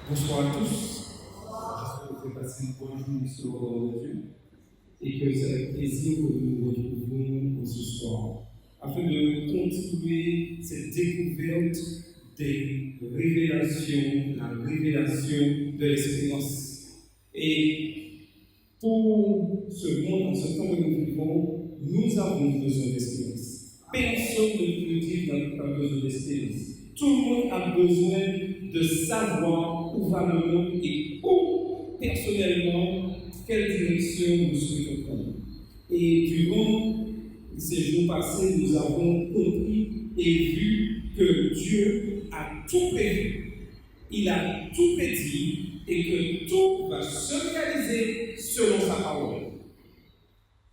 Bonsoir à tous. J'espère que vous avez passé une bonne journée sur le bord de Dieu et que c'est avec plaisir que nous nous retrouvons ce soir afin de continuer cette découverte des révélations, la révélation de l'espérance. Et pour ce monde, en ce temps que nous vivons, nous avons besoin d'espérance. Personne ne peut dire qu'il n'a pas besoin d'espérance. Tout le monde a besoin de savoir où va le monde et où, personnellement, quelle direction nous souhaitons prendre. Et durant ces jours passés, nous avons compris et vu que Dieu a tout prévu. Il a tout prédit et que tout va se réaliser selon sa parole.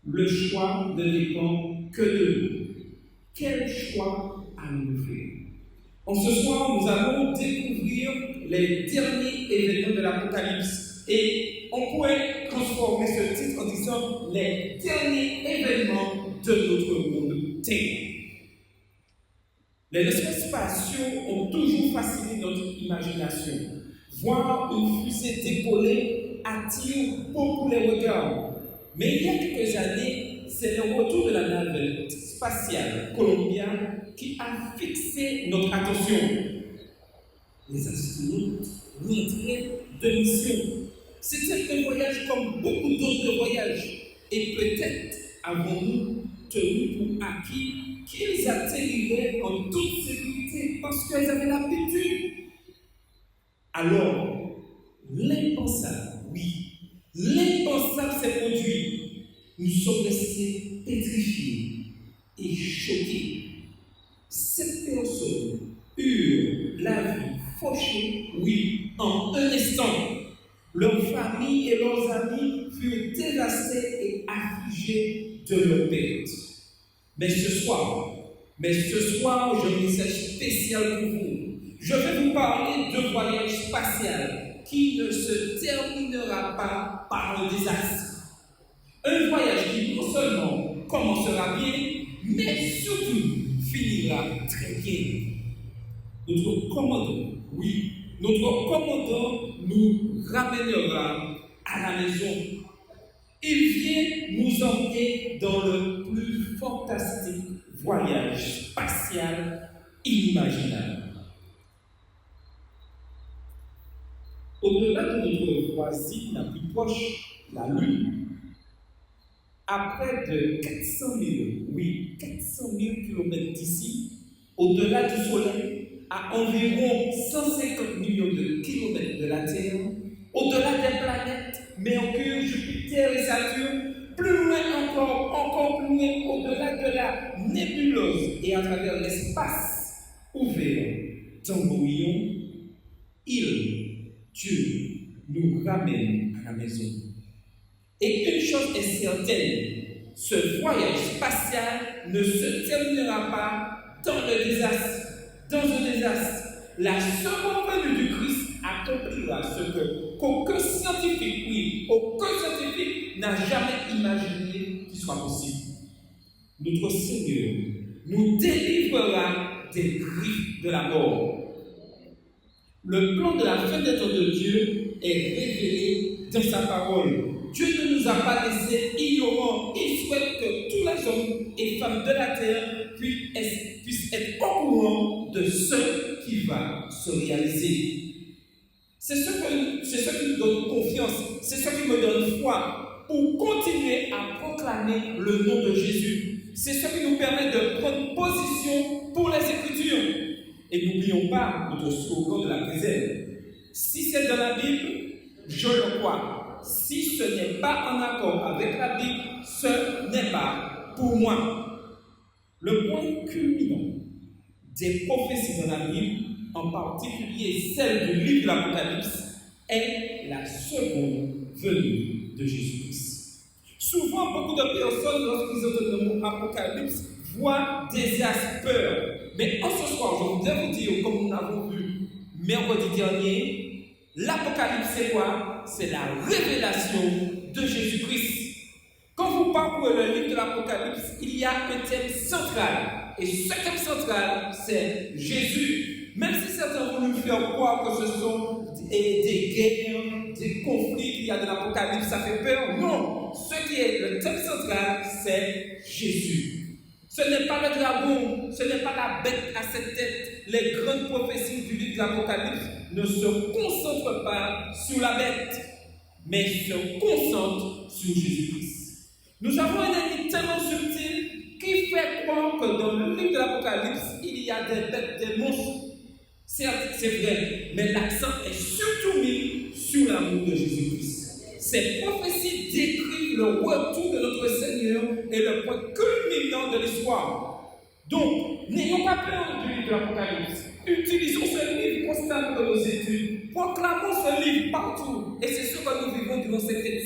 Le choix ne dépend que de nous. Quel choix allons-nous faire? En ce soir, nous allons découvrir les derniers événements de l'Apocalypse. Et on pourrait transformer ce titre en disant les derniers événements de notre monde terre. Les espaces spatiaux ont toujours fasciné notre imagination. Voir une fusée décoller attire beaucoup les regards. Mais il y a quelques années, c'est le retour de la navette spatiale Columbia qui a fixé notre attention. Les astronautes rentraient de mission. C'était un voyage comme beaucoup d'autres voyages. Et peut-être avons-nous tenu pour acquis qu'ils atterriraient en toute sécurité parce qu'ils avaient l'habitude. Alors, l'impensable, oui, l'impensable s'est produit. Nous sommes restés pétrifiés et choqués. Cette personne eurent la vie fauchée, oui, en un instant. Leurs familles et leurs amis furent dévastés et affligés de leur perte. Mais ce soir, j'ai un message spécial pour vous. Je vais vous parler d'un voyage spatial qui ne se terminera pas par un désastre. Un voyage qui non seulement commencera bien, mais surtout finira très bien. Notre commandant nous ramènera à la maison. Il vient nous emmener dans le plus fantastique voyage spatial inimaginable. Au-delà de notre voisine la plus proche, la Lune, à près de 400 000 km d'ici, au-delà du Soleil, à environ 150 millions de kilomètres de la Terre, au-delà des planètes, Mercure, Jupiter et Saturne, plus loin encore plus loin, au-delà de la nébuleuse et à travers l'espace ouvert d'un brouillon, Dieu nous ramène à la maison. Et une chose est certaine, ce voyage spatial ne se terminera pas dans un désastre. La seconde venue du Christ accomplira ce qu'aucun scientifique n'a jamais imaginé qu'il soit possible. Notre Seigneur nous délivrera des griffes de la mort. Le plan de la fin des temps de Dieu est révélé dans sa parole. Dieu ne nous a pas laissés ignorants. Il souhaite que tous les hommes et femmes de la terre puissent être au courant de ce qui va se réaliser. C'est ce qui nous donne confiance, c'est ce qui me donne foi pour continuer à proclamer le nom de Jésus. C'est ce qui nous permet de prendre position pour les Écritures. Et n'oublions pas notre slogan de la prière. Si c'est dans la Bible, je le crois. Si ce n'est pas en accord avec la Bible, ce n'est pas pour moi. Le point culminant des prophéties dans la Bible, en particulier celle du livre de l'Apocalypse, est la seconde venue de Jésus-Christ. Souvent, beaucoup de personnes, lorsqu'ils entendent le mot Apocalypse, voient désastre, peur. Mais en ce soir, je voudrais vous dire, comme nous l'avons vu mercredi dernier, l'Apocalypse, c'est quoi? C'est la révélation de Jésus-Christ. Quand vous parcourez le livre de l'Apocalypse, il y a un thème central. Et ce thème central, c'est Jésus. Même si certains vont nous faire croire que ce sont des guerres, des conflits qu'il y a dans l'Apocalypse, ça fait peur. Non, ce qui est le thème central, c'est Jésus. Ce n'est pas le dragon, ce n'est pas la bête à cette tête. Les grandes prophéties du livre de l'Apocalypse ne se concentrent pas sur la bête, mais se concentrent sur Jésus-Christ. Nous avons un ennemi tellement subtil qui fait croire que dans le livre de l'Apocalypse, il y a des bêtes, des monstres. Certes, c'est vrai, mais l'accent est surtout mis sur l'amour de Jésus-Christ. Ces prophéties décrivent le retour de notre Seigneur et le point culminant de l'histoire. Donc, n'ayons pas peur du livre de l'Apocalypse. Utilisons ce livre constamment dans nos études. Proclamons ce livre partout. Et c'est ce que nous vivons durant cette année.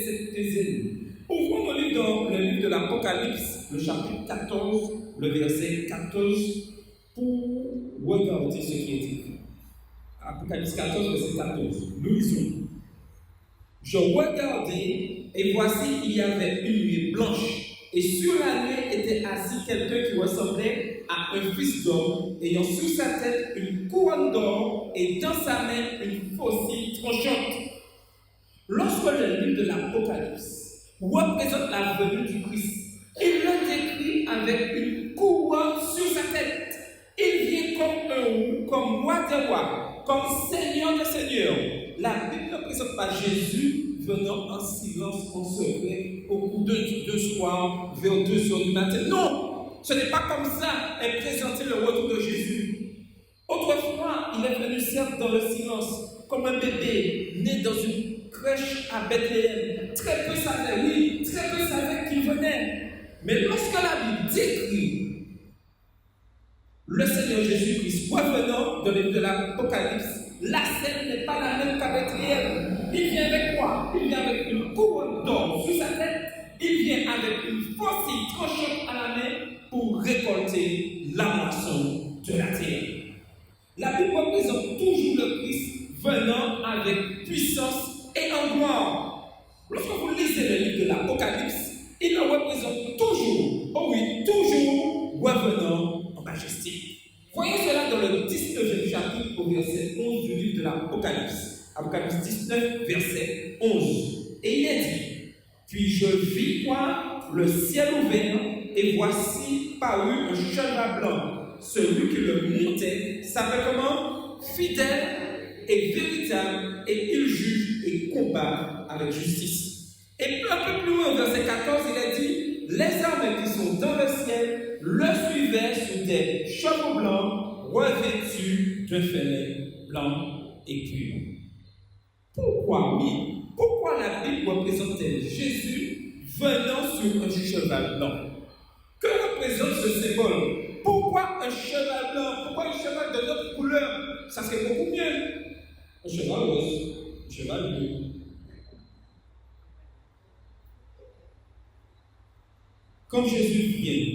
Ouvrons le livre de l'Apocalypse, le chapitre 14, le verset 14, pour regarder ce qui est écrit. Apocalypse 14, verset 14. Nous lisons. Je regardais, et voici, il y avait une nuée blanche, et sur la nuée était assis quelqu'un qui ressemblait à un fils d'homme, ayant sur sa tête une couronne d'or, et dans sa main une faucille tranchante. Lorsque le livre de l'Apocalypse représente la venue du Christ, il le décrit avec une couronne sur sa tête. Il vient comme un roi, comme roi des rois, comme Seigneur des seigneurs. La Bible ne présente pas Jésus venant en silence, en secret, au cours de soir, vers 2h du matin. Non, ce n'est pas comme ça est présenté le retour de Jésus. Autrefois, il est venu certes dans le silence, comme un bébé né dans une crèche à Bethléem. Très peu savaient, oui, très peu savaient qu'il venait. Mais lorsque la Bible décrit le Seigneur Jésus-Christ revenant de l'Apocalypse, la scène n'est pas la même qu'à Bethléem. Il vient avec quoi? Il vient avec une couronne d'or sur sa tête. Il vient avec une faucille tranchante à la main pour récolter la moisson de la terre. La Bible représente toujours le Christ venant avec puissance et en gloire. Lorsque vous lisez le livre de l'Apocalypse, il le représente toujours, oh oui, toujours revenant en majesté. Voyez cela dans le 19e chapitre au verset 11 du livre de l'Apocalypse. Apocalypse 19, verset 11. Et il est dit, puis je vis voir le ciel ouvert, et voici parut un cheval blanc. Celui qui le montait s'appelle comment? Fidèle et véritable, et il juge et combat avec justice. Et un peu plus loin, au verset 14, il est dit, les armées qui sont dans le ciel le suivaient sur des chevaux blancs revêtus de fêlés blancs et purs. Pourquoi, oui, pourquoi la Bible représentait Jésus venant sur un cheval blanc? Que représente ce symbole? Pourquoi un cheval blanc? Pourquoi un cheval de notre couleur? Ça serait beaucoup mieux. Un cheval rose, un cheval bleu. Quand Jésus vient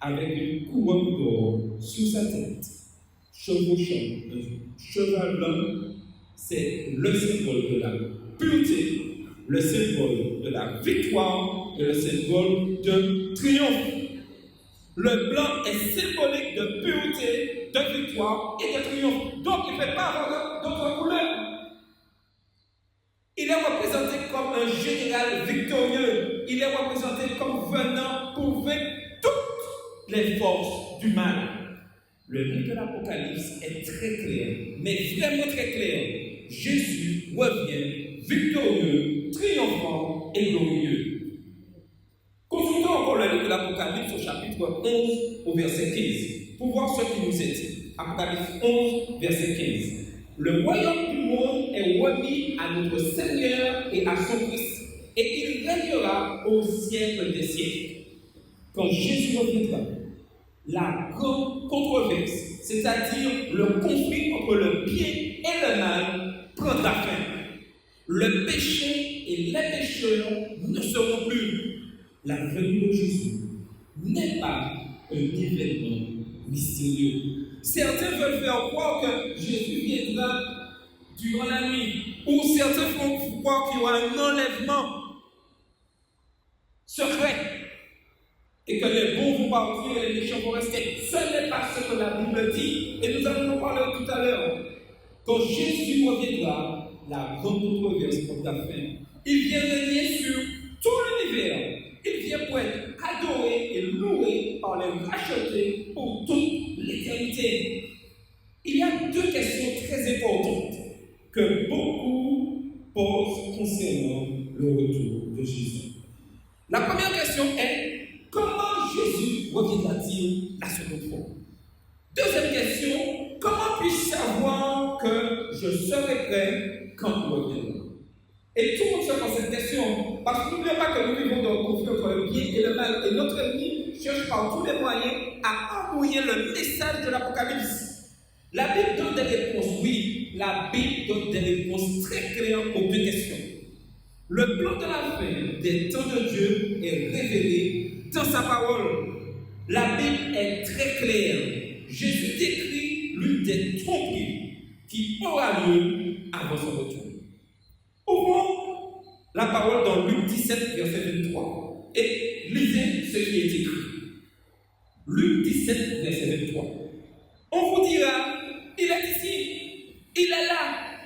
avec une couronne d'or sur sa tête, chevauchant un cheval blanc, c'est le symbole de la pureté, le symbole de la victoire et le symbole de triomphe. Le blanc est symbolique de pureté, de victoire et de triomphe. Donc il ne fait pas avoir d'autres couleurs. Il est représenté comme un général victorieux. Il est représenté comme venant pour vaincre toutes les forces du mal. Le livre de l'Apocalypse est très clair, mais vraiment très clair. Jésus revient victorieux, triomphant et glorieux. Consultons encore le livre de l'Apocalypse au chapitre 11 au verset 15 pour voir ce qui nous est dit. Apocalypse 11, verset 15. Le royaume du monde est remis à notre Seigneur et à son Christ, et il régnera au siècle des siècles. Quand Jésus reviendra, la grande controverse, c'est-à-dire le conflit entre le bien et le mal, prendra fin. Le péché et les pécheurs ne seront plus. La venue de Jésus n'est pas un événement mystérieux. Certains veulent faire croire que Jésus viendra durant la nuit, ou certains font croire qu'il y aura un enlèvement secret et que les bons vont partir et les méchants vont rester. Ce n'est pas ce que la Bible dit, et nous allons en parler tout à l'heure. Quand Jésus reviendra, la grande controverse contre la fin. Il vient régner sur tout l'univers. Il vient pour être adoré et loué par les rachetés pour toute l'éternité. Il y a deux questions très importantes que beaucoup posent concernant le retour de Jésus. La première question est: comment Jésus reviendra-t-il la seconde fois? Deuxième question: comment puis-je savoir que je serai prêt quand il reviendra? Et tout le monde se pose cette question, parce que n'oublions pas que nous vivons dans le conflit entre le bien et le mal, et notre ennemi cherche par tous les moyens à embrouiller le message de l'Apocalypse. La Bible donne des réponses, oui, la Bible donne des réponses très claires aux deux questions. Le plan de la fin des temps de Dieu est révélé dans sa parole. La Bible est très claire. Jésus décrit l'une des tromperies qui aura lieu avant son retour. Ouvrons la parole dans Luc 17, verset 23, et lisez ce qui est écrit. Luc 17, verset 23. On vous dira: il est ici, il est là.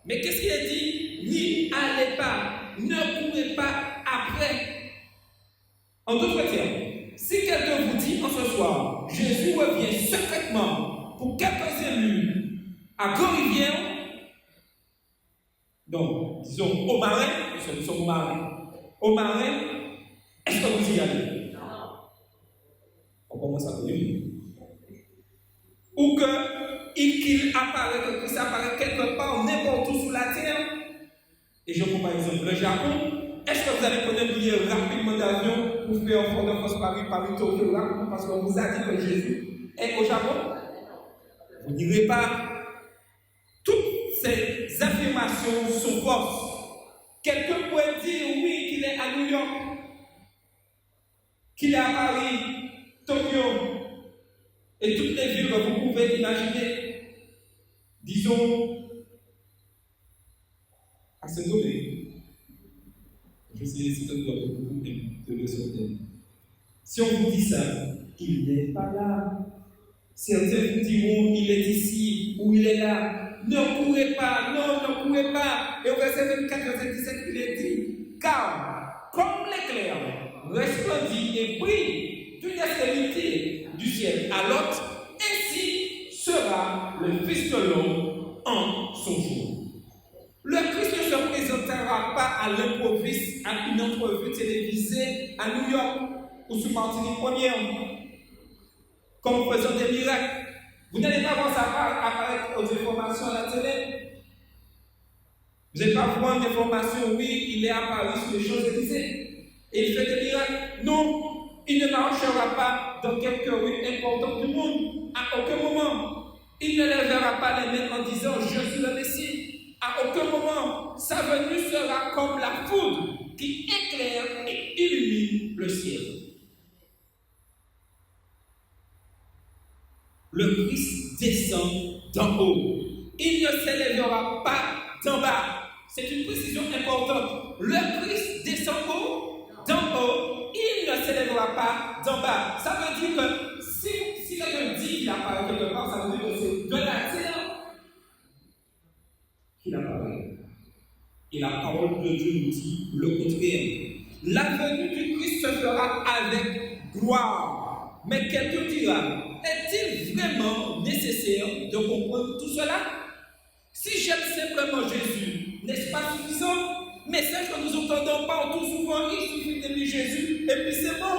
Mais qu'est-ce qu'il est dit? N'y allez pas, ne courez pas après. En d'autres termes, si quelqu'un vous dit en ce soir: Jésus revient secrètement pour quelques élus à Grandrivière, donc, disons, au Marais, nous sommes au Marais. Au Marais, est-ce que vous y allez? Non. On commence à venir. Ou qu'il apparaît, que Christ apparaît quelque part, n'importe où sur la terre. Et je prends par exemple le Japon. Est-ce que vous allez prendre un billet rapidement d'avion pour faire Fort-de-France Paris-Tokyo parce qu'on vous a dit que Jésus est au Japon? Vous n'irez pas. Ces affirmations sont fausses. Quelqu'un pourrait dire oui qu'il est à New York, qu'il est à Paris, Tokyo, et toutes les villes que vous pouvez imaginer. Disons, à ce donné, je sais c'est un peu beaucoup de le sauter. Si on vous dit ça, il n'est pas là. Certains vous diront: il est ici ou il est là. Ne courez pas, non, ne courez pas. Et au verset 24, verset 17, il est dit: car comme l'éclair resplendit et brille d'une extrémité du ciel à l'autre, ainsi sera le Fils de l'homme en son jour. Le Christ ne se présentera pas à l'improviste à une entrevue télévisée à New York ou sur Martinique Première, comme faisant des miracles. Vous n'allez pas voir ça apparaître aux informations à la télé. Vous n'allez pas voir une information: oui, il est à Paris sur les Champs-Élysées et il fait des miracles. Non, il ne marchera pas dans quelques rues importantes du monde, à aucun moment. Il ne lèvera pas les mains en disant: je suis le Messie. À aucun moment. Sa venue sera comme la foudre qui éclaire et illumine le ciel. Le Christ descend d'en haut. Il ne s'élèvera pas d'en bas. C'est une précision importante. Le Christ descend d'en haut. Il ne s'élèvera pas d'en bas. Ça veut dire que si quelqu'un dit qu'il apparaît quelque part, ça veut dire que c'est de la terre qu'il apparaît. Et la parole de Dieu nous dit le contraire. La venue du Christ se fera avec gloire. Mais quelqu'un dira: est-il vraiment nécessaire de comprendre tout cela? Si j'aime simplement Jésus, n'est-ce pas suffisant? Mais celle que nous entendons partout souvent, il suffit d'aimer Jésus et puis c'est bon.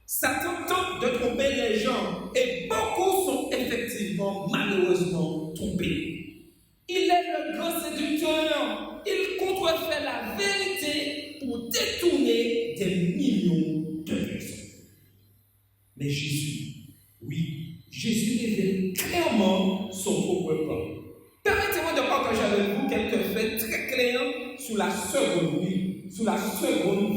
Satan tente de tromper les gens et beaucoup sont effectivement, malheureusement, trompés. Il est le grand séducteur. Il contrefait la vérité pour détourner des millions de personnes. Mais Jésus, oui, Jésus révèle clairement son propre plan. Permettez-moi de partager avec vous quelques faits très clairs sur la seconde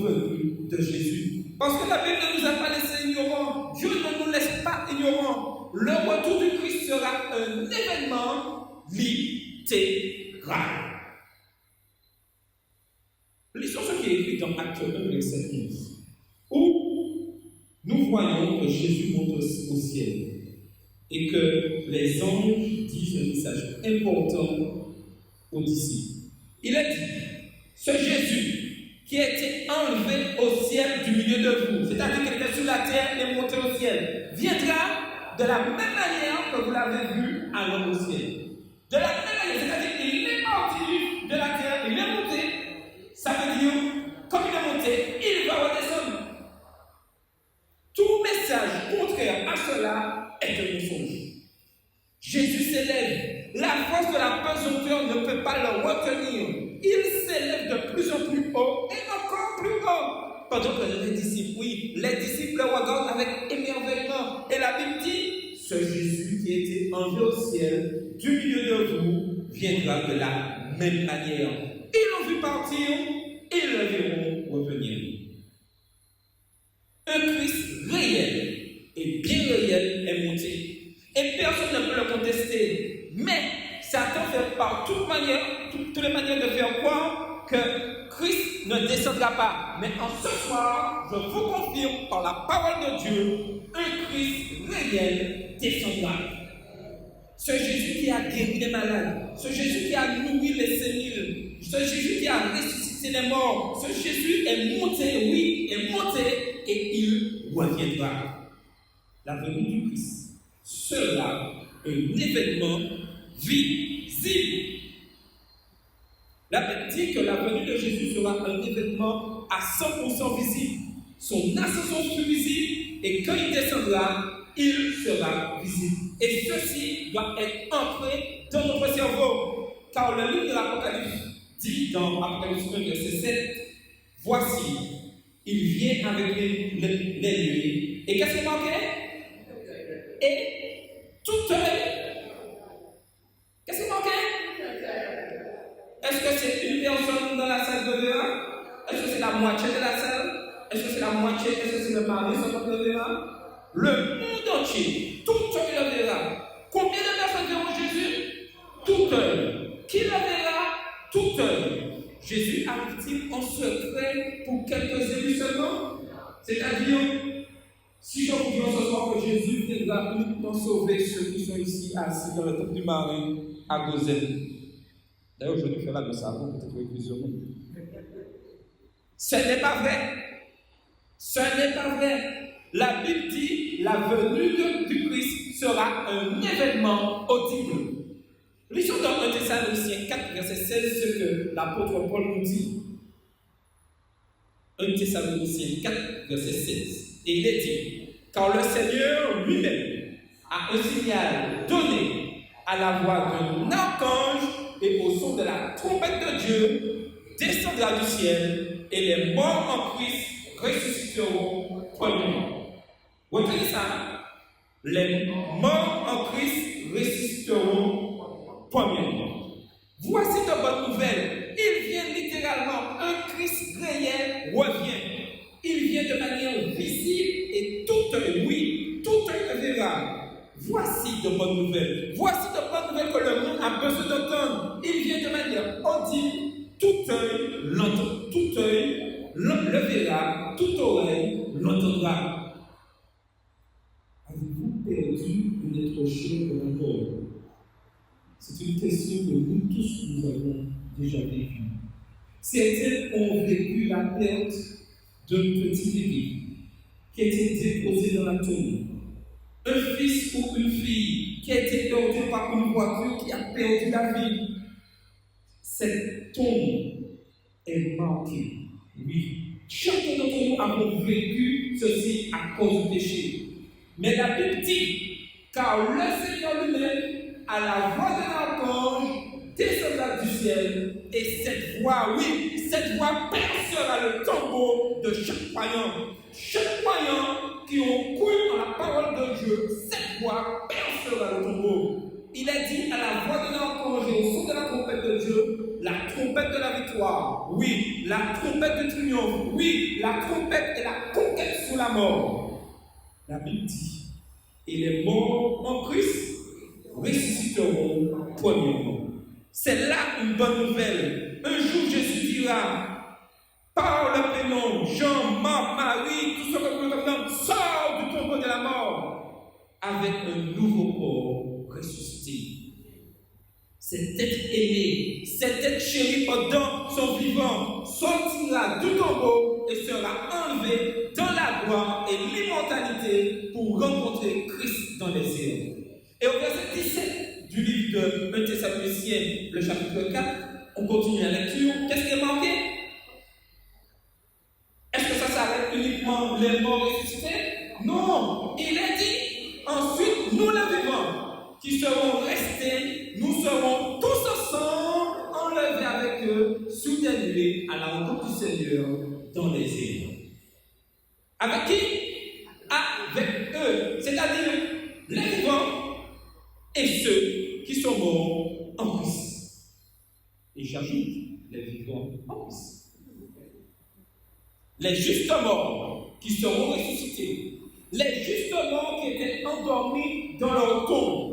venue de Jésus. Parce que la Bible ne nous a pas laissé ignorants. Dieu ne nous laisse pas ignorants. Le retour du Christ sera un événement littéral. Lisons ce qui est écrit dans Acte 1, verset 15, où nous voyons que Jésus monte au ciel et que les anges disent un message important aux disciples. Il a dit, ce Jésus qui a été enlevé au ciel du milieu de vous, c'est-à-dire qu'il était sur la terre et monté au ciel, viendra de la même manière que vous l'avez vu allant au ciel. De la même manière, c'est-à-dire qu'il est parti de la terre, il est monté, ça veut dire, comme il est monté, il va redescendre. Tout message contraire à cela est un mensonge. Jésus s'élève. La force de la pesanteur ne peut pas le retenir. Il s'élève de plus en plus haut et encore plus haut. Pendant que les disciples, les disciples le regardent avec émerveillement. Et la Bible dit, ce Jésus qui a été enlevé au ciel, du milieu de vous, viendra de la même manière. Ils l'ont vu partir, ils le verront revenir. Un Christ réel et bien réel est monté. Et personne ne peut le contester. Mais Satan fait par toutes les manières de faire croire que Christ ne descendra pas. Mais en ce soir, je vous confirme par la parole de Dieu, un Christ réel descendra. Ce Jésus qui a guéri les malades, ce Jésus qui a nourri les séniles, ce Jésus qui a ressuscité les morts, ce Jésus est monté, oui, est monté et il reviendra. La venue du Christ sera un événement visible. La Bible dit que la venue de Jésus sera un événement à 100% visible. Son ascension fut visible et quand il descendra, il sera visible. Et ceci doit être ancré dans notre cerveau. Car le livre de l'Apocalypse dit dans Apocalypse 1, verset 7, voici, il vient avec les nuées. Et qu'est-ce qui manquait? Et tout œil. Qu'est-ce qui manquait? Est-ce que c'est une personne dans la salle de verra? Est-ce que c'est la moitié de la salle? Est-ce que c'est la moitié? Est-ce que c'est le mari qui le verra? Le monde entier, tout œil le verra. Combien de personnes verront Jésus? Tout œil. Qui le verra? Tout œil. Jésus arrive-t-il en secret pour quelques élus seulement? C'est-à-dire, si je vous dis ce soir que Jésus viendra uniquement sauver ceux qui sont ici assis dans le temple du Marie à Gozen. D'ailleurs, je vais faire là de ça avant, peut-être que vous ce n'est pas vrai. Ce n'est pas vrai. La Bible dit la venue du Christ sera un événement audible. Lisons dans 1 Thessaloniciens 4, verset 16, ce que l'apôtre Paul nous dit. 1 Thessaloniciens 4, verset 16. Et il est dit, car le Seigneur lui-même a un signal donné à la voix d'un archange et au son de la trompette de Dieu, descendra du ciel et les morts en Christ ressusciteront premièrement. Retenez ça. Les morts en Christ ressusciteront premièrement. Voici de bonnes nouvelles. Il vient littéralement. Un Christ réel revient. Il vient de manière visible et tout œil, oui, tout œil le verra. Voici de bonnes nouvelles. Voici de bonnes nouvelles que le monde a besoin d'entendre. Il vient de manière audible. Tout œil l'entend. Tout œil le verra. Toute oreille l'entendra. Avez-vous perdu une être cher de la mort? C'est une question que nous tous nous avons déjà vécue. Certains ont vécu la perte d'un petit bébé qui a été déposé dans la tombe. Un fils ou une fille qui a été perdu par une voiture qui a perdu la vie. Cette tombe est marquée. Oui. Chacun d'entre nous avons vécu ceci à cause du péché. Mais la Bible dit, car le Seigneur lui-même, à la voix de l'archange, descendra du ciel, et cette voix, oui, cette voix percera le tombeau de chaque croyant. Chaque croyant qui ont cru en la parole de Dieu, cette voix percera le tombeau. Il a dit à la voix de l'archange et au son de la trompette de Dieu, la trompette de la victoire, oui, la trompette du triomphe, oui, la trompette et la conquête sur la mort. La Bible dit, et les morts en Christ ressusciteront premièrement. C'est là une bonne nouvelle. Un jour, Jésus dira, par le prénom, Jean, Marc, Marie, tout ce que vous nommez, sort du tombeau de la mort avec un nouveau corps ressuscité. cet être aimé, cet être chéri pendant son vivant, sortira du tombeau et sera enlevé dans la gloire et l'immortalité pour rencontrer Christ dans les cieux. Et au verset 17 du livre de 1 Thessaloniciens, le chapitre 4, on continue la lecture. Qu'est-ce qui est marqué? Est-ce que ça s'arrête uniquement les morts ressuscités? Non, il est dit, ensuite nous les vivants, qui seront restés, nous serons tous ensemble enlevés avec eux sous des nuées à la rencontre du Seigneur dans les airs. Avec qui? Avec eux, c'est-à-dire les vivants et ceux qui sont morts en Christ. Et j'ajoute, les vivants en Christ. Les justes morts qui seront ressuscités, les justes morts qui étaient endormis dans leur tombe,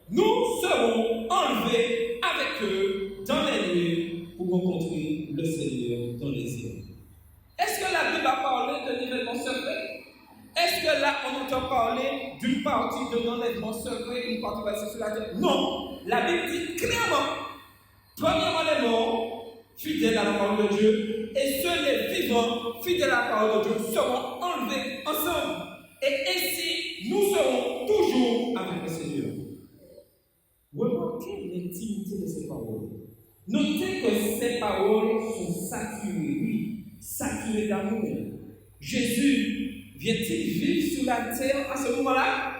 nous serons enlevés avec eux dans les nuées pour rencontrer le Seigneur dans les airs. Est-ce que la Bible a parlé d'un événement secret? Est-ce que là on entend parler d'une partie de l'enlèvement secret, une partie passée sur la terre? Non, la Bible dit clairement, premièrement les morts, fidèles à la parole de Dieu, et ceux les vivants, fidèles à la parole de Dieu, seront enlevés ensemble. Et ainsi, nous serons toujours avec le Seigneur. Remarquez l'intimité de ces paroles. Notez que ces paroles sont saturées, oui, saturées d'amour. Jésus vient-il vivre sur la terre à ce moment-là?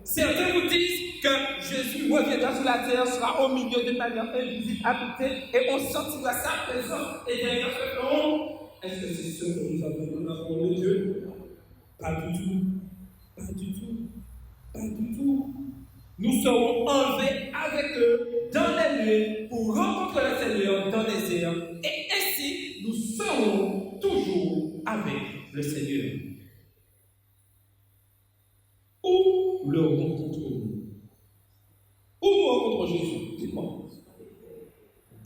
Certains vous disent que Jésus reviendra sur la terre, sera au milieu d'une manière invisible, habitée, et on sentira sa présence. Et derrière ce nom, est-ce que c'est ce que nous avons dans la parole de Dieu? Pas du tout. Pas du tout. Pas du tout. Nous serons enlevés avec eux dans les nuées pour rencontrer le Seigneur dans les airs. Et ainsi, nous serons toujours avec le Seigneur. Où le rencontrons-nous? Où nous rencontrons Jésus? Dites-moi.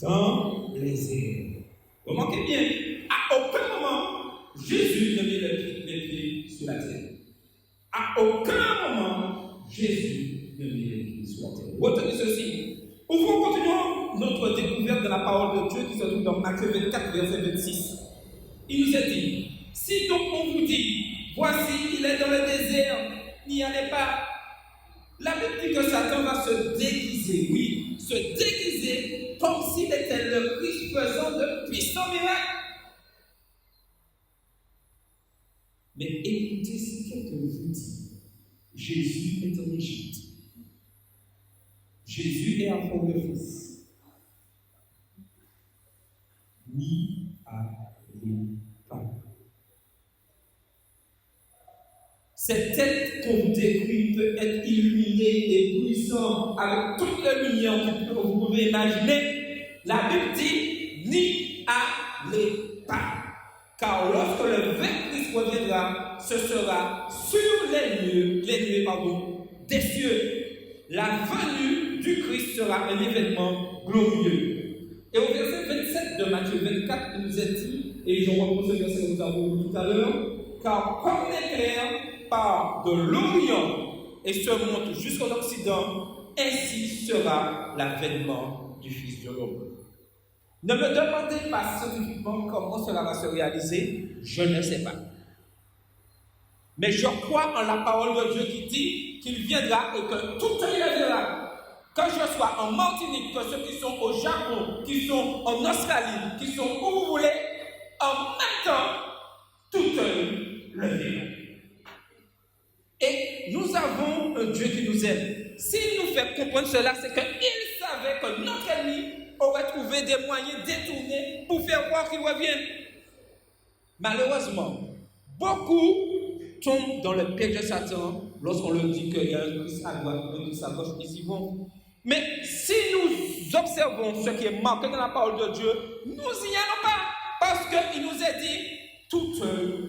Dans les airs. Remarquez bien, à aucun moment, Jésus ne met les pieds sur la terre. À aucun moment, Jésus ne met les pieds sur la terre. Retenez ceci. Ouvrons, continuons notre découverte de la parole de Dieu qui se trouve dans Matthieu 24, verset 26. Il nous est dit, si donc on vous dit, voici, il est dans le désert, n'y allez pas. La Bible dit que Satan va se déguiser, oui, se déguiser comme s'il était le Christ faisant de puissants miracles. Mais écoutez si quelqu'un vous dit, Jésus est en Égypte. Jésus est à Port-de-France. N'y allez pas. Cette tête qu'on décrit peut être illuminée et puissante avec toute la lumière que vous pouvez imaginer. La Bible dit, n'y allez pas. Car lorsque le vrai Christ reviendra, ce sera sur les nuées des cieux. La venue du Christ sera un événement glorieux. Et au verset 27 de Matthieu 24, il nous est dit, et je reprends ce verset que nous avons vu tout à l'heure, car comme l'éclair part de l'Orient et se monte jusqu'en Occident, ainsi sera l'avènement du Fils de l'homme. Ne me demandez pas scientifiquement comment cela va se réaliser, je ne sais pas. Mais je crois en la parole de Dieu qui dit qu'il viendra et que tout œil le verra. Que je sois en Martinique, que ceux qui sont au Japon, qui sont en Australie, qui sont où vous voulez, en même temps, tout œil le verra. Et nous avons un Dieu qui nous aime. S'il nous fait comprendre cela, c'est qu'il savait que notre ennemi aurait trouvé des moyens détournés pour faire voir qu'il revient. Malheureusement, beaucoup tombent dans le piège de Satan lorsqu'on leur dit qu'il y a un Christ à droite, un Christ à gauche, ils y vont. Mais si nous observons ce qui est marqué dans la parole de Dieu, nous n'y allons pas. Parce qu'il nous est dit, tout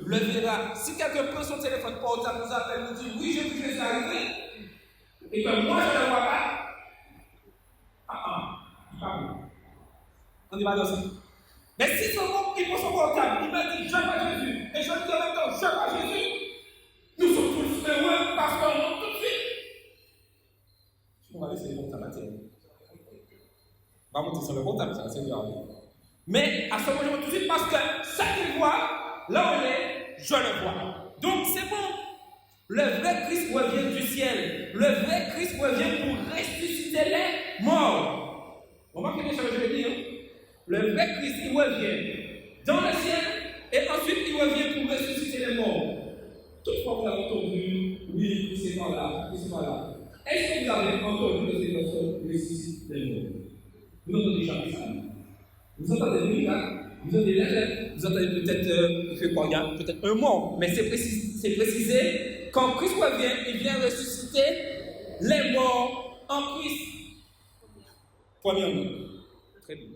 le verra. Si quelqu'un prend son téléphone portable, nous appelle, nous dit, oui, j'ai vu Jésus arriver, et que moi je ne le vois pas, il parle. On dit pas dans ça. Mais si seulement il prend son portable, il me dit, je vois Jésus, et je dis en même temps, je vois Jésus, nous sommes tous heureux parce qu'on monte tout de suite. On va laisser le portable à terre. Pas monter sur le comptable, ça, c'est grave. Mais à ce moment, je vois tout de suite parce que ça qu'il voit, là où il est, je le vois. Donc c'est bon. Le vrai Christ revient du ciel. Le vrai Christ revient pour ressusciter les morts. Remarquez bien ce que je veux dire. Le vrai Christ, il revient dans le ciel et ensuite il revient pour ressusciter les morts. Toutefois, vous avez entendu, oui, Christ est par là, Christ est par là. Est-ce que vous avez entendu que ces personnes ressuscitent les morts? Vous n'entendez jamais ça. Vous entendez des miracles, vous entendez des lettres, vous entendez peut-être un mort, mais c'est précisé, quand Christ revient, il vient ressusciter les morts en Christ. Premièrement, très bien.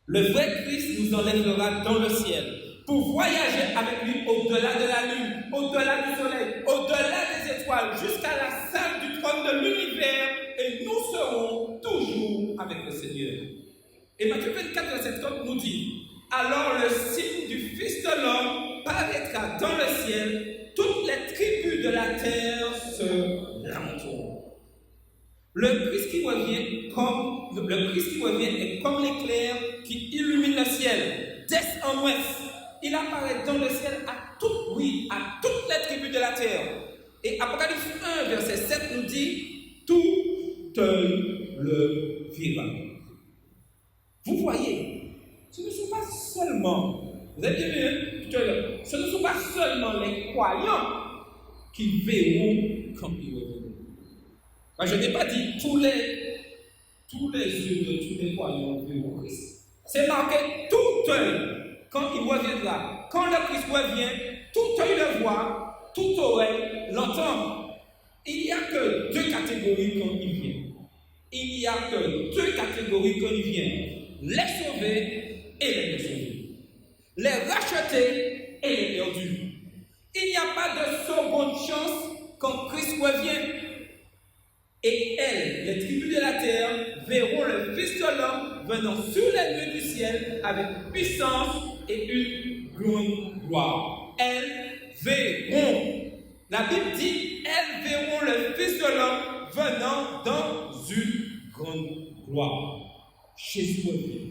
Le vrai Christ nous enlèvera dans le ciel pour voyager avec lui au-delà de la lune, au-delà du soleil, au-delà des étoiles, jusqu'à la salle du trône de l'univers, et nous serons toujours avec le Seigneur. Et Matthieu 24, verset 30 nous dit: alors le signe du Fils de l'homme paraîtra dans le ciel, toutes les tribus de la terre se lamenteront. Le Christ qui revient est comme l'éclair qui illumine le ciel, d'est en ouest. Il apparaît dans le ciel à toutes les tribus de la terre. Et Apocalypse 1, verset 7 nous dit: tout œil le verra. Vous voyez, ce ne sont pas seulement, vous avez bien vu, ce ne sont pas seulement les croyants qui verront quand il reviendra. Je n'ai pas dit tous les yeux de tous les croyants verront Christ. C'est marqué tout œil quand il reviendra. Quand le Christ revient, tout œil le voit, toute oreille l'entend. Il n'y a que deux catégories quand il vient. Il n'y a que deux catégories quand il vient: les sauvés et les désauvés, les rachetés et les perdus. Il n'y a pas de seconde chance quand Christ revient. Et elles, les tribus de la terre, verront le Fils de l'homme venant sur les nuées du ciel avec puissance et une grande gloire. Elles verront. La Bible dit: elles verront le Fils de l'homme venant dans une grande gloire. Jésus revient.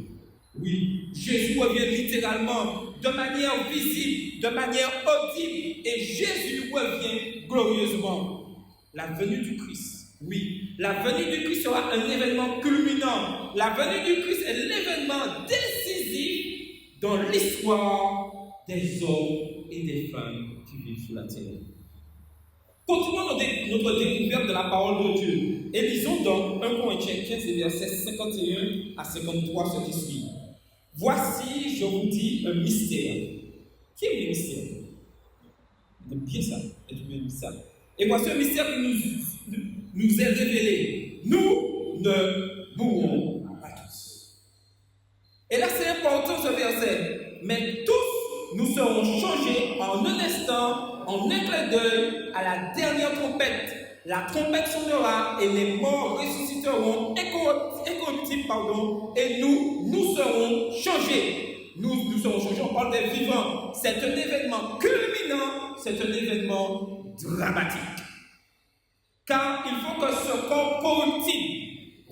Oui, Jésus revient littéralement, de manière visible, de manière audible, et Jésus revient glorieusement. La venue du Christ. Oui, la venue du Christ sera un événement culminant. La venue du Christ est l'événement décisif dans l'histoire des hommes et des femmes qui vivent sur la terre. Continuons notre découverte de la parole de Dieu et lisons donc 1 Corinthiens 15, versets 51 à 53 ce qui suit. Voici, je vous dis, un mystère. Qui est le mystère? J'aime bien ça, être un mystère. Et voici un mystère qui nous est révélé. Nous ne mourrons pas tous. Et là, c'est important ce verset. Mais tous, nous serons changés en un instant, en un clin d'œil, à la dernière trompette. La trompette sonnera et les morts ressusciteront incorruptibles, et nous serons changés. Nous serons changés, on parle des vivants. C'est un événement culminant, c'est un événement dramatique. Car il faut que ce corps corruptible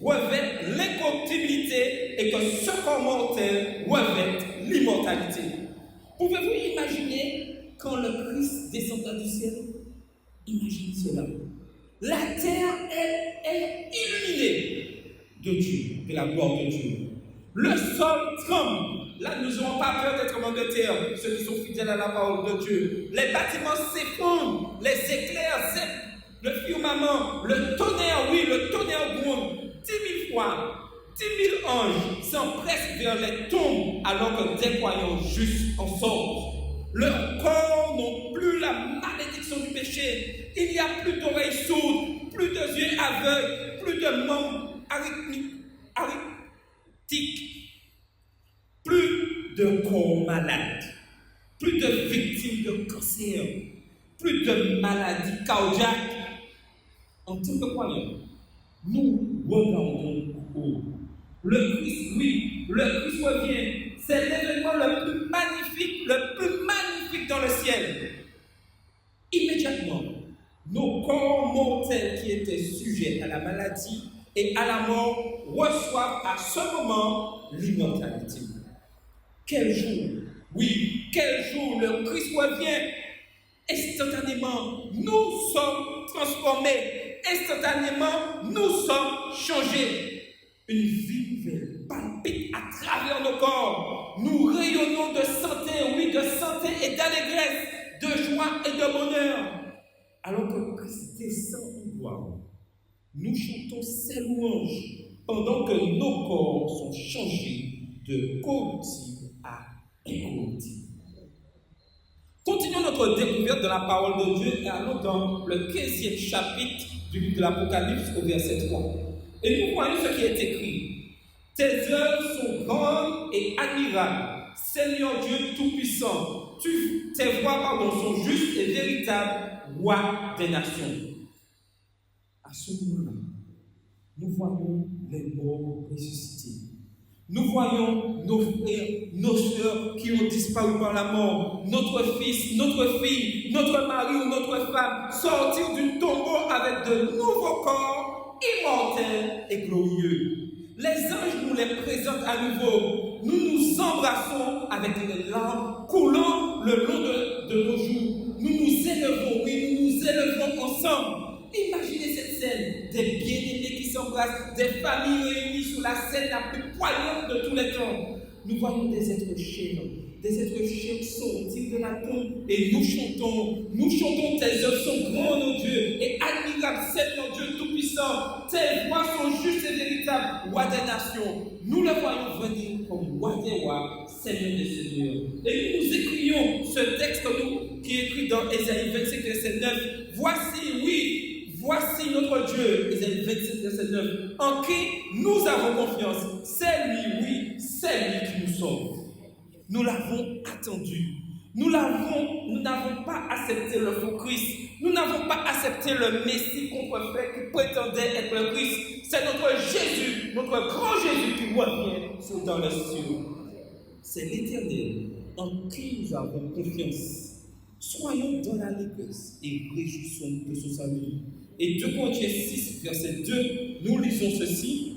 revête l'incorruptibilité et que ce corps mortel revête l'immortalité. Pouvez-vous imaginer quand le Christ descendra du ciel? Imaginez cela. La terre, elle est illuminée de Dieu, de la gloire de Dieu. Le sol tremble. Là, nous n'aurons pas peur d'être en Angleterre, ceux qui sont fidèles à la parole de Dieu. Les bâtiments s'effondrent, les éclairs s'effondrent. Le firmament, le tonnerre gronde 10 000 fois, 10 000 anges s'empressent vers les tombes alors que des croyants justes en sortent. Leurs corps n'ont plus la malédiction du péché. Il n'y a plus d'oreilles sourdes, plus de yeux aveugles, plus de membres arithmétiques, plus de corps malades, plus de victimes de cancer, plus de maladies cardiaques. En tant que croyants, nous regardons haut. Le Christ, oui, le Christ revient. C'est l'événement le plus magnifique dans le ciel. Immédiatement, nos corps mortels qui étaient sujets à la maladie, et à la mort reçoivent à ce moment l'immortalité. Quel jour, oui, quel jour le Christ revient, instantanément, nous sommes transformés, instantanément, nous sommes changés. Une vie nouvelle palpite à travers nos corps. Nous rayonnons de santé, oui, de santé et d'allégresse, de joie et de bonheur. Alors que Christ descend en gloire, nous chantons ses louanges pendant que nos corps sont changés de corruptible à incorruptible. Continuons notre découverte de la parole de Dieu et allons dans le 15e chapitre du livre de l'Apocalypse au verset 3. Et nous voyons ce qui est écrit. Tes œuvres sont grandes et admirables, Seigneur Dieu Tout-Puissant. Tes voies sont justes et véritables, Roi des nations. À ce moment-là, nous voyons les morts ressuscités. Nous voyons nos frères, nos sœurs qui ont disparu par la mort, notre fils, notre fille, notre mari ou notre femme sortir du tombeau avec de nouveaux corps immortels et glorieux. Les anges nous les présentent à nouveau. Nous nous embrassons avec les larmes coulant le long de nos joues. Nous nous élevons, oui, nous nous élevons ensemble. Imaginez cette scène, des bien-aimés qui s'embrassent, des familles réunies sur la scène la plus poignante de tous les temps. Nous voyons des êtres chers sortir de la tombe et nous chantons, tes œuvres sont grandes, ô Dieu, et admirables, Seigneur Dieu Tout-Puissant, tes voies sont justes et véritables, Roi des nations. Nous le voyons venir comme Roi des rois, Seigneur des seigneurs. Et nous écrions ce texte qui est écrit dans Ésaïe 25, verset 9. Voici notre Dieu, Ésaïe 27, verset 9, en qui nous avons confiance. C'est lui, oui, c'est lui qui nous sauve. Nous l'avons attendu. Nous n'avons pas accepté le faux Christ. Nous n'avons pas accepté le Messie contrefait qui prétendait être le Christ. C'est notre Jésus, notre grand Jésus qui revient dans le ciel. C'est l'Éternel en qui nous avons confiance. Soyons dans l'allégresse et réjouissons de son salut. Et 2 Corinthiens 6, verset 2, nous lisons ceci.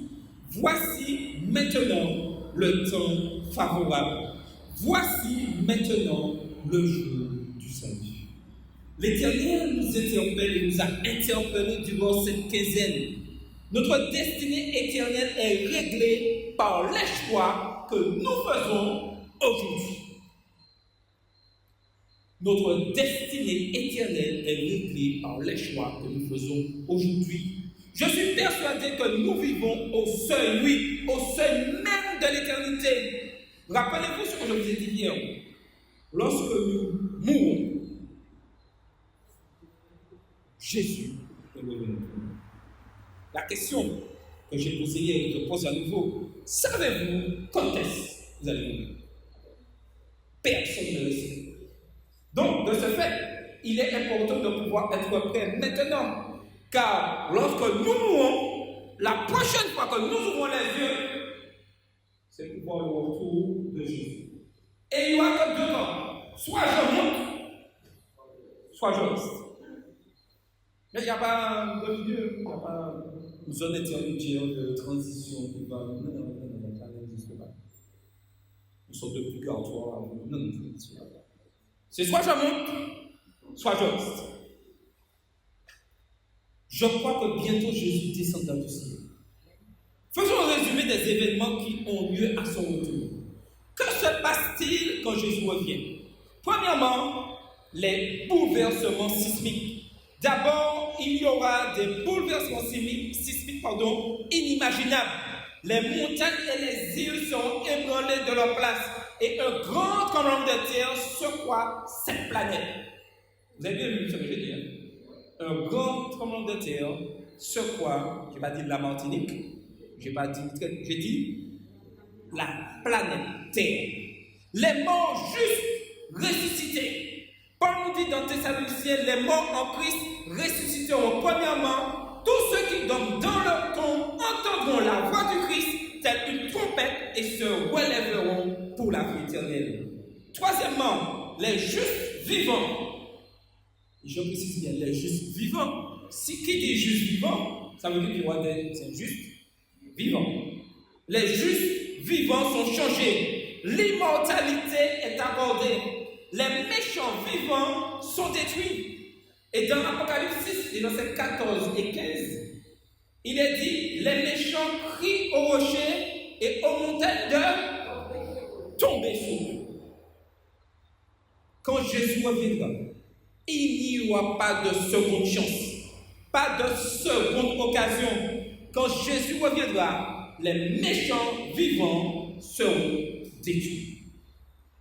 Voici maintenant le temps favorable. Voici maintenant le jour du salut. L'Éternel nous interpelle et nous a interpellés durant cette quinzaine. Notre destinée éternelle est réglée par les choix que nous faisons aujourd'hui. Notre destinée éternelle est réglée par les choix que nous faisons aujourd'hui. Je suis persuadé que nous vivons au seuil, oui, au seuil même de l'éternité. Rappelez-vous ce que je vous ai dit hier. Lorsque nous mourons, Jésus est revenu. La question que j'ai posée hier et que je pose à nouveau, savez-vous quand est-ce que vous allez mourir? Personne ne le sait. Donc, de ce fait, il est important de pouvoir être prêt maintenant. Car lorsque nous mourons, la prochaine fois que nous ouvrons les yeux, c'est pour voir le retour de Jésus. Et il y aura que 2 ans. Soit je monte, soit je reste. Mais il n'y a pas de milieu, il n'y a pas une zone intermédiaire de transition qui va. Non, ça n'existe pas. Une sorte de purgatoire. Non, ça n'existe pas. C'est soit je monte, soit je reste. Je crois que bientôt Jésus descendra du ciel. Faisons un résumé des événements qui ont lieu à son retour. Que se passe-t-il quand Jésus revient? Premièrement, les bouleversements sismiques. D'abord, il y aura des bouleversements sismiques inimaginables. Les montagnes et les îles seront ébranlées de leur place et un grand tremblement de terre secoua cette planète. Vous avez bien vu ce que j'ai dit, hein? Un grand tremblement de terre secoua, je n'ai pas dit la Martinique, j'ai dit la planète Terre. Les morts juste ressuscités. Paul nous dit dans Thessaloniciens, les morts en Christ ressusciteront. Premièrement, tous ceux qui dorment dans leur tombe entendront la voix du Christ telle une trompette et se relèveront pour la vie éternelle. Troisièmement, les justes vivants. Je précise bien, les justes vivants. Qui dit juste vivant, ça veut dire qu'il y aura des injustes vivants. Les justes vivants sont changés. L'immortalité est accordée. Les méchants vivants sont détruits. Et dans l'Apocalypse 6, et dans versets 14 et 15, il est dit, les méchants crient aux rochers et aux montagnes de tomber sur eux. Quand Jésus reviendra, il n'y aura pas de seconde chance, pas de seconde occasion. Quand Jésus reviendra, les méchants vivants seront détruits.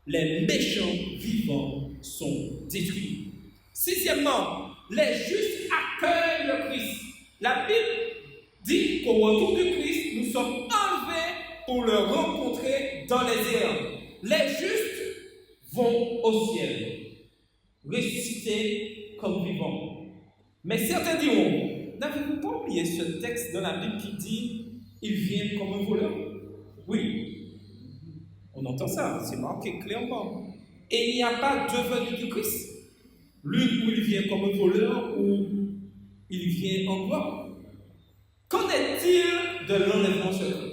Les méchants vivants sont détruits. Sixièmement, les justes accueillent le Christ. La Bible dit qu'au retour du Christ, nous sommes enlevés pour le rencontrer dans les airs. Les justes vont au ciel, ressuscités comme vivants. Mais certains diront, n'avez-vous pas oublié ce texte dans la Bible qui dit « Il vient comme un voleur » ? Oui, on entend ça, c'est marqué clairement. Et il n'y a pas deux venues du Christ. L'une où il vient comme un voleur, ou il vient en gloire. Qu'en est-il de l'enlèvement secret ?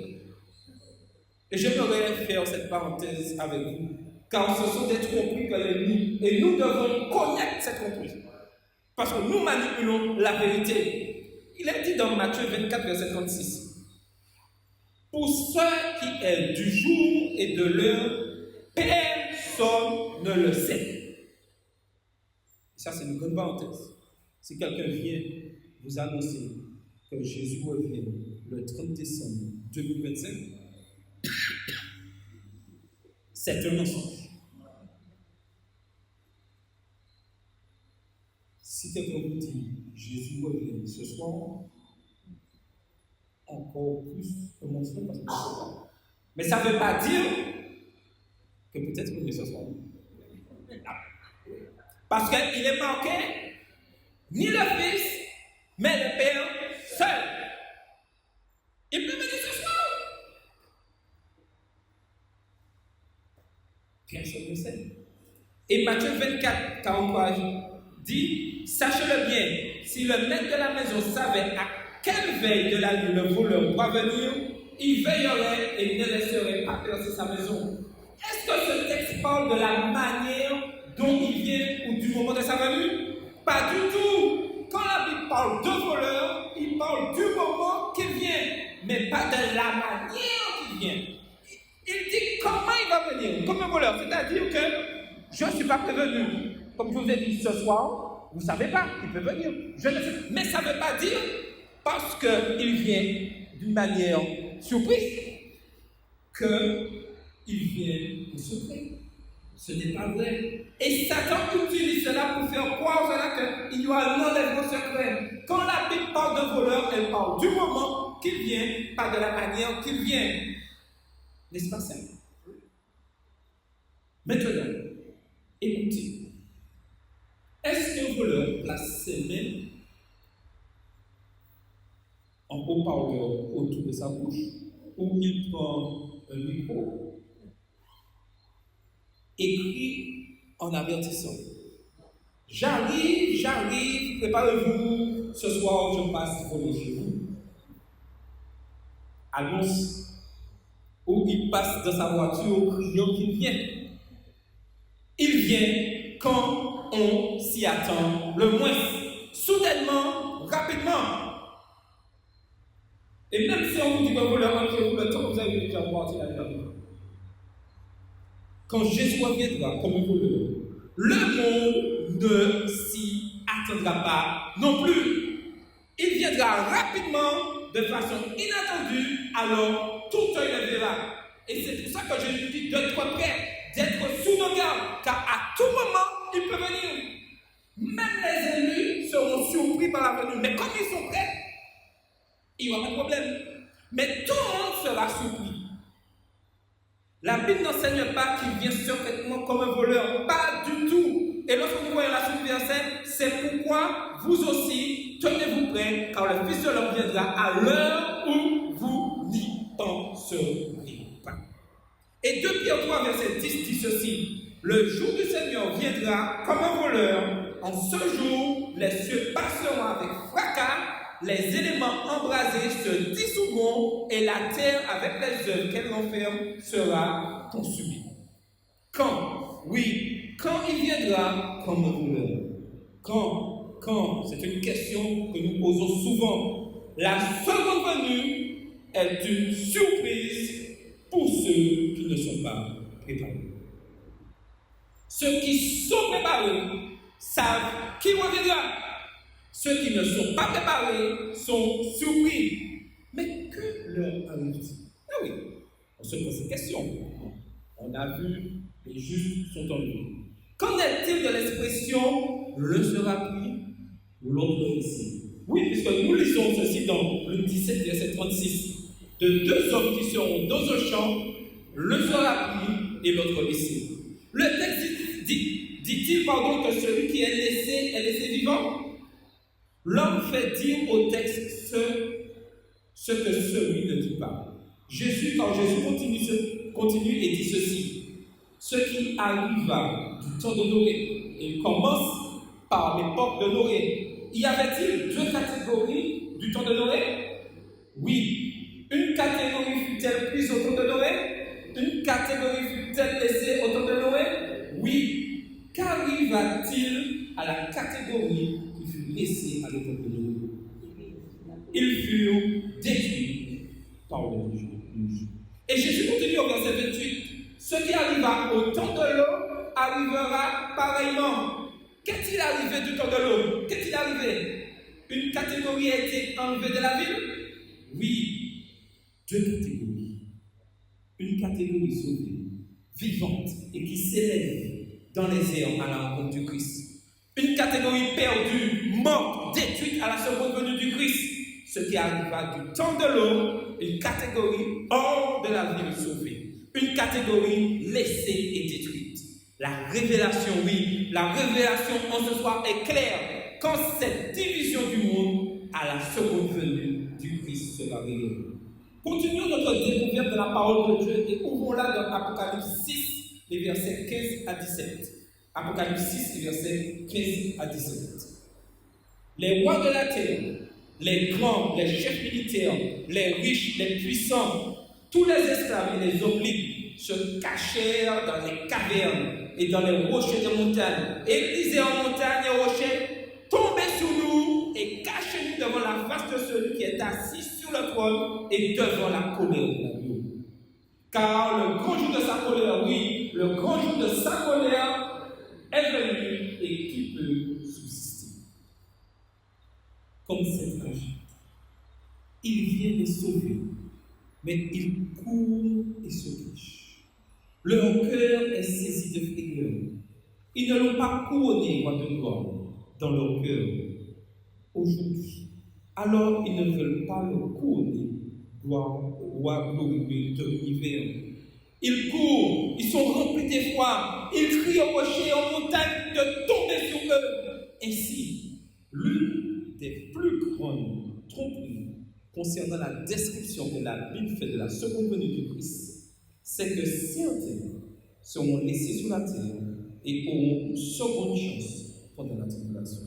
Et j'aimerais faire cette parenthèse avec vous, car ce sont des tromperies que l'ennemi, et nous devons connaître cette tromperie. Parce que nous manipulons la vérité. Il est dit dans Matthieu 24, verset 36. Pour ce qui est du jour et de l'heure, personne ne le sait. Ça, c'est une grande parenthèse. Si quelqu'un vient vous annoncer que Jésus revient le 30 décembre 2025, c'est un mensonge. Si quelqu'un vous dit Jésus revient ce soir, encore plus un mensonge parce que je ne sais pas. Mais ça ne veut pas dire que peut-être qu'il revient ce soir. Parce qu'il est marqué, ni le Fils, mais le Père seul. Il peut venir ce soir. Personne ne sait. Et Matthieu 24, 43 dit, sachez-le bien, si le maître de la maison savait à quelle veille de la nuit le voleur doit venir, il veillerait et ne laisserait pas percer sa maison. Est-ce que ce texte parle de la manière dont il vient ou du moment de sa venue? Pas du tout. Quand la Bible parle de voleur, il parle du moment qu'il vient, mais pas de la manière qu'il vient. Il dit comment il va venir, comme un voleur. C'est-à-dire que je ne suis pas prévenu. Comme je vous ai dit ce soir, vous ne savez pas, il peut venir. Je ne sais. Mais ça ne veut pas dire, parce qu'il vient d'une manière surprise, qu'il vient de secret. Ce n'est pas vrai. Et Satan utilise cela pour faire croire qu'il y aura un enlèvement secret. Quand la Bible parle de voleur, elle parle du moment qu'il vient, pas de la manière qu'il vient. N'est-ce pas simple? Maintenant, écoutez. Est-ce qu'un voleur place ses mains en haut-parleur autour de sa bouche, ou il prend un micro et crie en avertissant? J'arrive, préparez-vous, ce soir je passe voler chez vous. Annonce. Ou il passe dans sa voiture criant qu'il vient. Il vient quand on s'y attend le moins. Soudainement, rapidement. Et même si on vous dit que vous le rentrez, le temps que vous avez déjà parti la vie. Quand Jésus reviendra comme un voleur, le monde ne s'y attendra pas non plus. Il viendra rapidement, de façon inattendue, alors tout œil le verra. Et c'est pour ça que Jésus dit d'être prêt, d'être sous nos gardes, car à tout moment, il peut venir. Même les élus seront surpris par la venue, mais comme ils sont prêts, il n'y aura pas de problème. Mais tout le monde sera surpris. La Bible n'enseigne pas qu'il vient secrètement comme un voleur, pas du tout. Et lorsque nous voyons la suite du verset, c'est pourquoi vous aussi, tenez-vous prêts, car le Fils de l'homme viendra à l'heure où vous n'y penserez pas. Et 2 Pierre 3, verset 10 dit ceci: le jour du Seigneur viendra comme un voleur. En ce jour, les cieux passeront avec fracas les éléments embrasés se dissoudront et la terre avec les œuvres qu'elle renferme sera consumée. Quand? Oui, quand il viendra comme un voleur. Quand? C'est une question que nous posons souvent. La seconde venue est une surprise pour ceux qui ne sont pas préparés. Ceux qui sont préparés savent qui reviendra. Ceux qui ne sont pas préparés sont surpris. Mais que leur arrive-t-il? Ah oui, on se pose cette question. On a vu, les justes sont enlevés. Qu'en est-il de l'expression « le sera pris, l'autre laissé » ? Oui, puisque nous lisons ceci dans le 17, verset 36. De deux hommes qui seront dans un champ, le sera pris et l'autre laissé. Le texte dit-il que celui qui est laissé vivant? L'homme fait dire au texte ce que celui ne dit pas. Jésus continue et dit ceci. Ce qui arriva du temps de Noé, il commence par l'époque de Noé. Y avait-il deux catégories du temps de Noé? Oui. Une catégorie fut-elle prise au temps de Noé? Une catégorie fut-elle laissée au temps de Noé? Oui. Qu'arriva-t-il à la catégorie qui fut laissée à l'époque de Noé? Ils furent détruits par le juge. Et Jésus continue au verset 28. Ce qui arriva au temps de l'eau arrivera pareillement. Qu'est-il arrivé du temps de l'eau? Qu'est-il arrivé? Une catégorie a été enlevée de la ville? Oui, deux catégories. Une catégorie sauvée, vivante et qui s'élève dans les airs à la rencontre du Christ. Une catégorie perdue, morte, détruite à la seconde venue du Christ. Ce qui arriva du temps de l'eau, une catégorie hors de la ville sauvée. Une catégorie laissée et détruite. La révélation, oui, la révélation en ce soir est claire. Quand cette division du monde à la seconde venue du Christ sera réelle. Continuons notre découverte de la parole de Dieu et ouvrons-la dans Apocalypse 6, les versets 15 à 17. Apocalypse 6, les versets 15 à 17. Les rois de la terre, les grands, les chefs militaires, les riches, les puissants, tous les esclaves et les hommes libres se cachèrent dans les cavernes et dans les rochers des montagnes. Et ils disaient aux montagnes et aux rochers, tombez sur nous et cachez-nous devant la face de celui qui est assis sur le trône et devant la colère de l'agneau. Car le grand jour de sa colère, oui, le grand jour de sa colère est venu et qui peut subsister? Comme cette cachette. Il vient les sauver, mais ils courent et se cachent. Leur cœur est saisi de frayeur. Ils ne l'ont pas couronné, roi de gloire, dans leur cœur. Aujourd'hui, alors ils ne veulent pas le couronner, roi glorieux de l'univers. Ils courent, ils sont remplis d'effroi, ils crient aux rochers et aux montagnes de tomber sur eux. Ainsi, l'une des plus grandes tromperies concernant la description que la Bible fait de la seconde venue du Christ, c'est que certains seront laissés sur la terre et auront une seconde chance pendant la tribulation.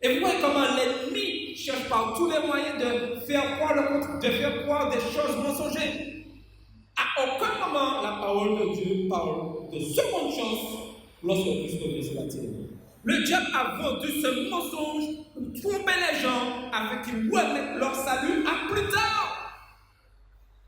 Et vous voyez comment l'ennemi cherche par tous les moyens de faire croire des choses mensongères. À aucun moment, la parole de Dieu parle de seconde chance lorsque Christ revient sur la terre. Le diable a vendu ce mensonge pour tromper les gens afin qu'ils remettent leur salut à plus tard.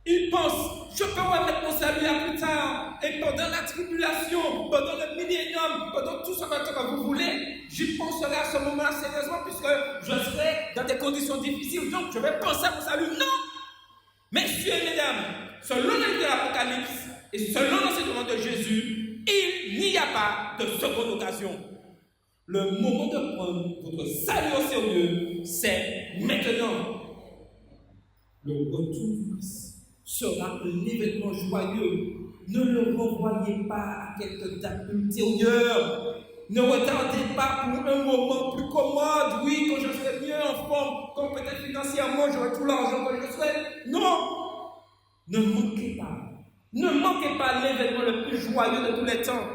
Il pense, je peux remettre mon salut à plus tard. Et pendant la tribulation, pendant le millénium, pendant tout ce que vous voulez, j'y penserai à ce moment-là sérieusement puisque je serai dans des conditions difficiles. Donc je vais penser à mon salut. Non! Messieurs et mesdames, selon le livre de l'Apocalypse et selon l'enseignement de Jésus, il n'y a pas de seconde occasion. Le moment de prendre votre salut au sérieux, c'est maintenant. Le retour du Christ sera un événement joyeux. Ne le renvoyez pas à quelques dates ultérieures. Ne retardez pas pour un moment plus commode. Oui, quand je serai mieux en forme, quand peut-être financièrement j'aurai tout l'argent que je souhaite. Non! Ne manquez pas. Ne manquez pas l'événement le plus joyeux de tous les temps.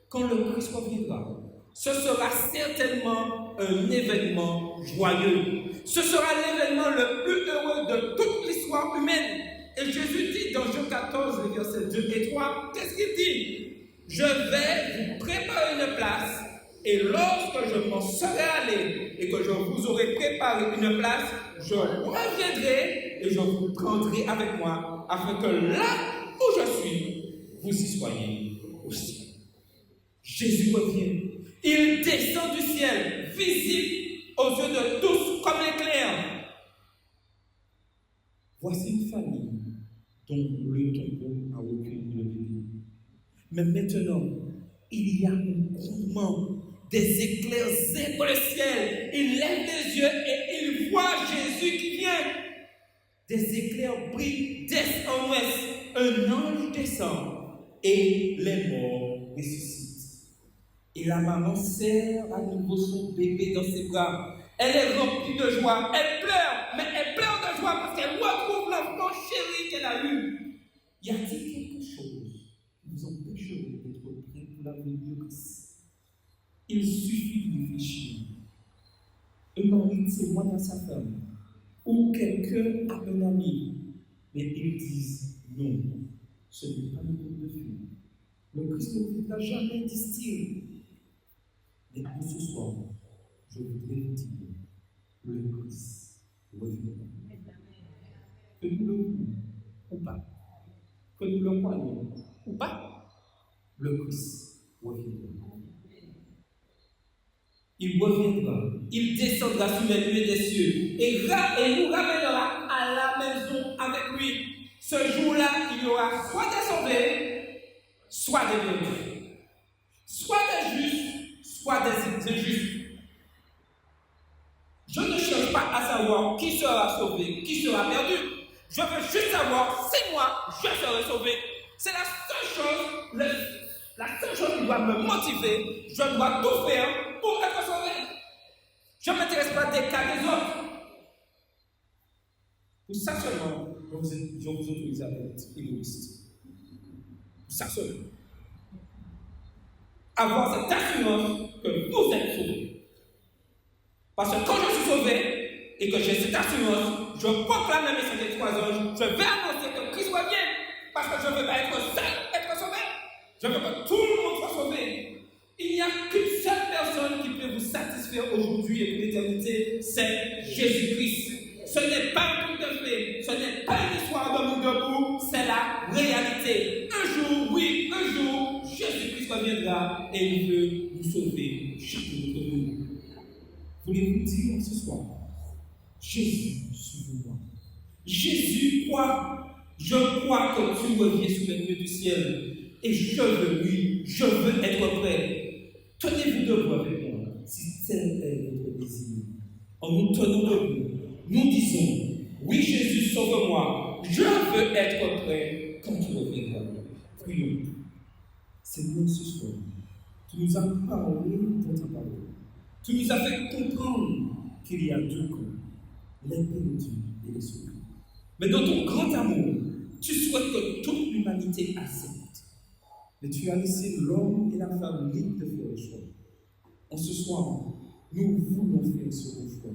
Quand le Christ reviendra, ce sera certainement un événement joyeux. Ce sera l'événement le plus heureux de toute l'histoire humaine. Et Jésus dit dans Jean 14, les versets 2 et 3, qu'est-ce qu'il dit? Je vais vous préparer une place, et lorsque je m'en serai allé et que je vous aurai préparé une place, je reviendrai et je vous prendrai avec moi, afin que là où je suis, vous y soyez aussi. Jésus revient. Il descend du ciel, visible aux yeux de tous comme l'éclair. Voici une famille dont le tombeau a recueilli le bébé. Mais maintenant, il y a un grondement, des éclairs zèbrent le ciel. Il lève les yeux et il voit Jésus qui vient. Des éclairs brillent d'est en ouest. Un ange descend et les morts ressuscitent. Et la maman serre à nouveau son bébé dans ses bras. Elle est remplie de joie. Elle pleure, mais elle pleure de joie parce qu'elle retrouve l'enfant chéri qu'elle a eu. Y a-t-il quelque chose qui vous empêcherait d'être prêt pour la venue de Christ? Il suffit de réfléchir. Un mari témoigne à sa femme, ou quelqu'un a un ami, mais ils disent non, ce n'est pas le groupe de filles. Le Christ ne vous a jamais, disent-ils. Mais pour ce soir, je voudrais vous dire, le Christ reviendra. Que nous le voulions ou pas, que nous le croyons ou pas, le Christ reviendra. Il reviendra, il descendra sur les nuées des cieux et nous ramènera à la maison avec lui. Ce jour-là, il y aura soit des sauvés, soit des mauvais, soit des justes, soit des injustes. Je ne cherche pas à savoir qui sera sauvé, qui sera perdu. Je veux juste savoir si moi, je serai sauvé. C'est la seule chose qui doit me motiver. Je dois tout faire pour être sauvé. Je ne m'intéresse pas des cas des autres. Pour ça seulement, je vous autorise à être égoïste. Pour ça seulement. Avoir cette assurance que vous êtes sauvés. Parce que quand je suis sauvé et que j'ai cette assurance, je proclame le message des 3 anges, je vais annoncer que Christ revient. Parce que je ne veux pas être seul, être sauvé. Je veux que tout le monde soit sauvé. Il n'y a qu'une seule personne qui peut vous satisfaire aujourd'hui et pour l'éternité, c'est Jésus-Christ. Ce n'est pas un truc de fait, ce n'est pas une histoire de nous debout, c'est la réalité. Un jour, oui, un jour, Jésus-Christ reviendra et il veut nous sauver, chacun d'entre nous. Voulez-vous dire ce soir, Jésus, suivez-moi. Jésus, je crois que tu reviens sur les nuées du ciel et je veux être prêt. Tenez-vous debout avec moi, si tel est votre désir. En nous tenant debout, nous disons, oui Jésus, sauve-moi, je veux être prêt quand tu reviendras. Prions. Seigneur, ce soir, tu nous as parlé dans ta parole. Tu nous as fait comprendre qu'il y a 2 camps, les perdus et les sauvés. Mais dans ton grand amour, tu souhaites que toute l'humanité accepte. Mais tu as laissé l'homme et la femme libres de faire le choix. En ce soir, nous voulons faire ce choix.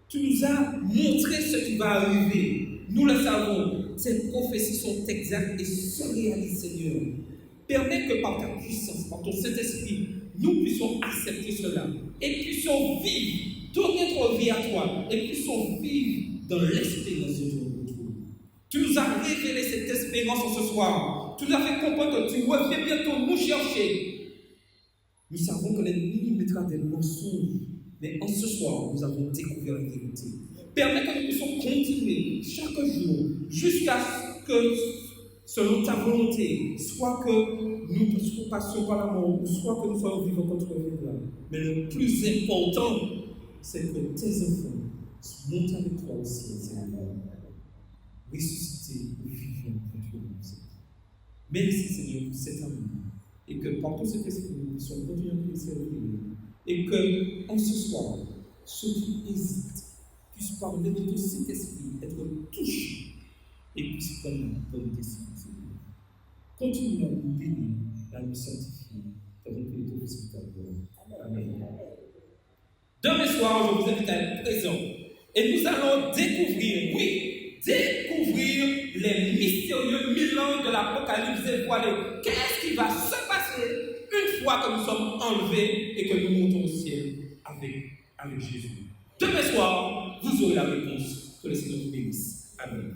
Tu nous as montré ce qui va arriver. Nous le savons. Ces prophéties sont exactes et se réalisent, Seigneur. Permets que par ta puissance, par ton Saint-Esprit, nous puissions accepter cela et puissions vivre, donner notre vie à toi et puissions vivre dans l'espérance de ton retour. Tu nous as révélé cette espérance en ce soir. Tu nous as fait comprendre que tu reviens bientôt nous chercher. Nous savons que l'ennemi mettra des mensonges, mais en ce soir, nous avons découvert la vérité. Permets que nous puissions continuer chaque jour jusqu'à ce que, selon ta volonté, soit que nous passions par la mort, soit que nous soyons vivants quand tu reviendras. Mais le plus important, c'est que tes enfants montent avec toi au ciel, Seigneur. Ressuscité ou vivant quand tu reviendras. Merci, Seigneur, pour cet amour. Et que par tout cet esprit, nous puissions continuer à te servir. Et que, en ce soir, ceux qui hésitent puissent parler de cet esprit, être touchés et puissent prendre la bonne décision. Continue à nous bénir, à nous sanctifier, avec les deux hospitaliers. Amen. Demain soir, je vous invite à être présent. Et nous allons découvrir, les mystérieux 1000 ans de l'Apocalypse dévoilé. Qu'est-ce qui va se passer une fois que nous sommes enlevés et que nous montons au ciel avec Jésus? Demain soir, vous aurez la réponse. Que le Seigneur vous bénisse. Amen.